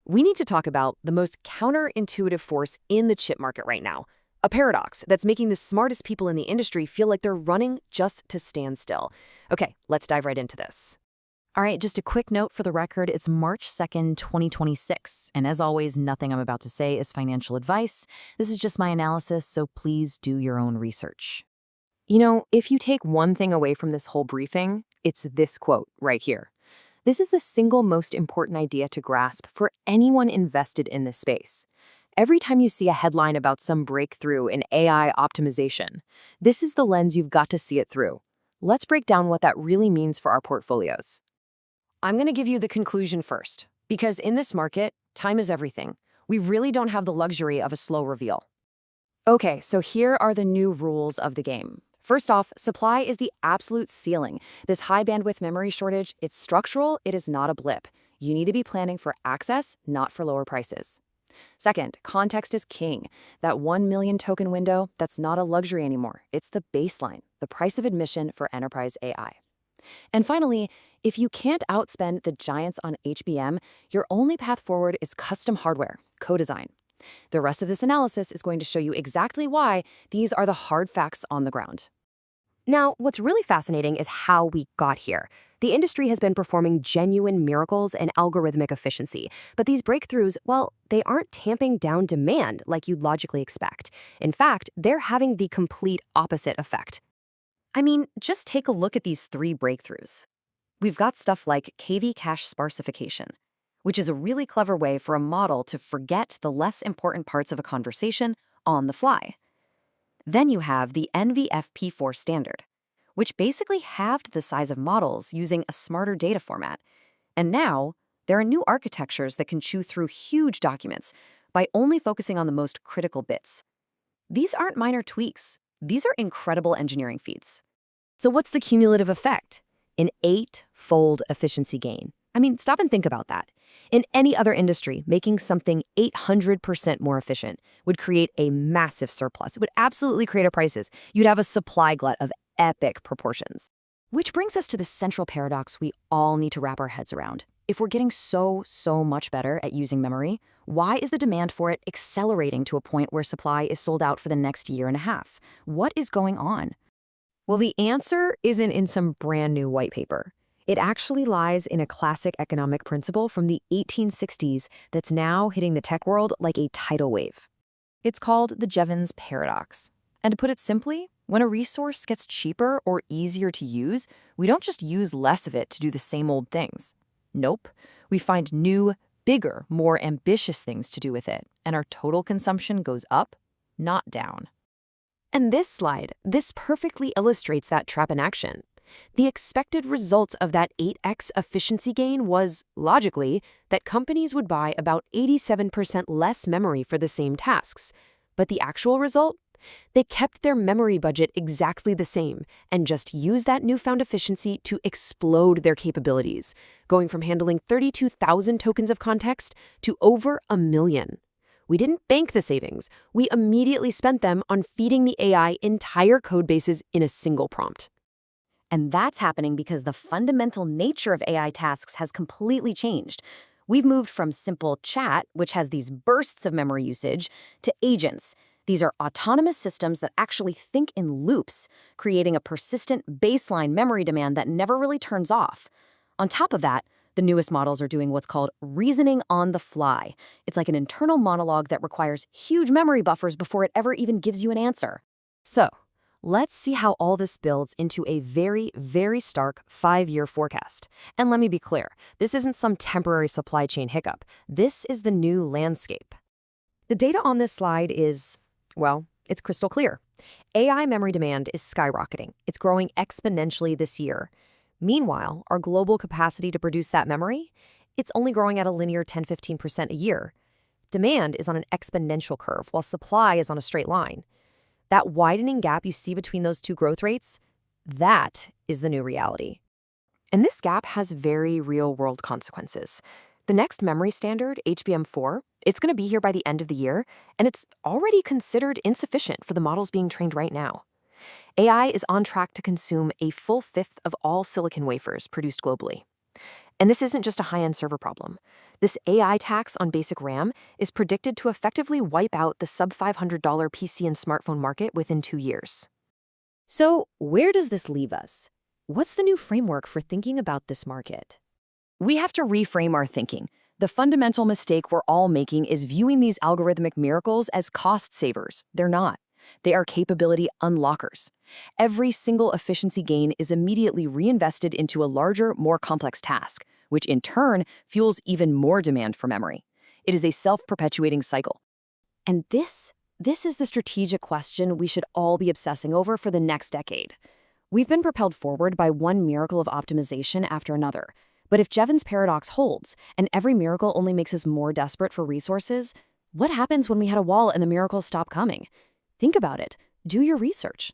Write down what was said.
we need to talk about the most counterintuitive force in the chip market right now. A paradox that's making the smartest people in the industry feel like they're running just to stand still. Okay, let's dive right into this. All right, just a quick note for the record, it's March 2nd, 2026. And as always, nothing I'm about to say is financial advice. This is just my analysis, so please do your own research. You know, if you take one thing away from this whole briefing, it's this quote right here. This is the single most important idea to grasp for anyone invested in this space. Every time you see a headline about some breakthrough in AI optimization, this is the lens you've got to see it through. Let's break down what that really means for our portfolios. I'm going to give you the conclusion first, because in this market, time is everything. We really don't have the luxury of a slow reveal. Okay, so here are the new rules of the game. First off, supply is the absolute ceiling. This high bandwidth memory shortage, it's structural, it is not a blip. You need to be planning for access, not for lower prices. Second, context is king. That 1 million token window, that's not a luxury anymore. It's the baseline, the price of admission for enterprise AI. And finally, if you can't outspend the giants on HBM, your only path forward is custom hardware, co-design. The rest of this analysis is going to show you exactly why these are the hard facts on the ground. Now, what's really fascinating is how we got here. The industry has been performing genuine miracles in algorithmic efficiency, but these breakthroughs, well, they aren't tamping down demand like you'd logically expect. In fact, they're having the complete opposite effect. I mean, just take a look at these three breakthroughs. We've got stuff like KV cache sparsification, which is a really clever way for a model to forget the less important parts of a conversation on the fly. Then you have the NVFP4 standard, which basically halved the size of models using a smarter data format. And now, there are new architectures that can chew through huge documents by only focusing on the most critical bits. These aren't minor tweaks. These are incredible engineering feats. So what's the cumulative effect? An 8-fold efficiency gain. I mean, stop and think about that. In any other industry, making something 800% more efficient would create a massive surplus. It would absolutely create a crisis. You'd have a supply glut of epic proportions. Which brings us to the central paradox we all need to wrap our heads around. If we're getting so much better at using memory, why is the demand for it accelerating to a point where supply is sold out for the next year and a half? What is going on? Well, the answer isn't in some brand new white paper. It actually lies in a classic economic principle from the 1860s that's now hitting the tech world like a tidal wave. It's called the Jevons paradox. And to put it simply, when a resource gets cheaper or easier to use, we don't just use less of it to do the same old things. Nope. We find new, bigger, more ambitious things to do with it, and our total consumption goes up, not down. And this slide, this perfectly illustrates that trap in action. The expected result of that 8x efficiency gain was, logically, that companies would buy about 87% less memory for the same tasks. But the actual result? They kept their memory budget exactly the same and just used that newfound efficiency to explode their capabilities, going from handling 32,000 tokens of context to over 1 million. We didn't bank the savings. We immediately spent them on feeding the AI entire code bases in a single prompt. And that's happening because the fundamental nature of AI tasks has completely changed. We've moved from simple chat, which has these bursts of memory usage, to agents. These are autonomous systems that actually think in loops, creating a persistent baseline memory demand that never really turns off. On top of that, the newest models are doing what's called reasoning on the fly. It's like an internal monologue that requires huge memory buffers before it ever even gives you an answer. So, let's see how all this builds into a very stark 5-year forecast. And let me be clear, this isn't some temporary supply chain hiccup. This is the new landscape. The data on this slide is, well, it's crystal clear. AI memory demand is skyrocketing. It's growing exponentially this year. Meanwhile, our global capacity to produce that memory, it's only growing at a linear 10-15% a year. Demand is on an exponential curve, while supply is on a straight line. That widening gap you see between those two growth rates, that is the new reality. And this gap has very real-world consequences. The next memory standard, HBM4, it's going to be here by the end of the year, and it's already considered insufficient for the models being trained right now. AI is on track to consume a full fifth of all silicon wafers produced globally. And this isn't just a high-end server problem. This AI tax on basic RAM is predicted to effectively wipe out the sub-$500 PC and smartphone market within 2 years. So, where does this leave us? What's the new framework for thinking about this market? We have to reframe our thinking. The fundamental mistake we're all making is viewing these algorithmic miracles as cost savers. They're not. They are capability unlockers. Every single efficiency gain is immediately reinvested into a larger, more complex task, which in turn fuels even more demand for memory. It is a self-perpetuating cycle. And this is the strategic question we should all be obsessing over for the next decade. We've been propelled forward by one miracle of optimization after another. But if Jevons paradox holds, and every miracle only makes us more desperate for resources, what happens when we hit a wall and the miracles stop coming? Think about it. Do your research.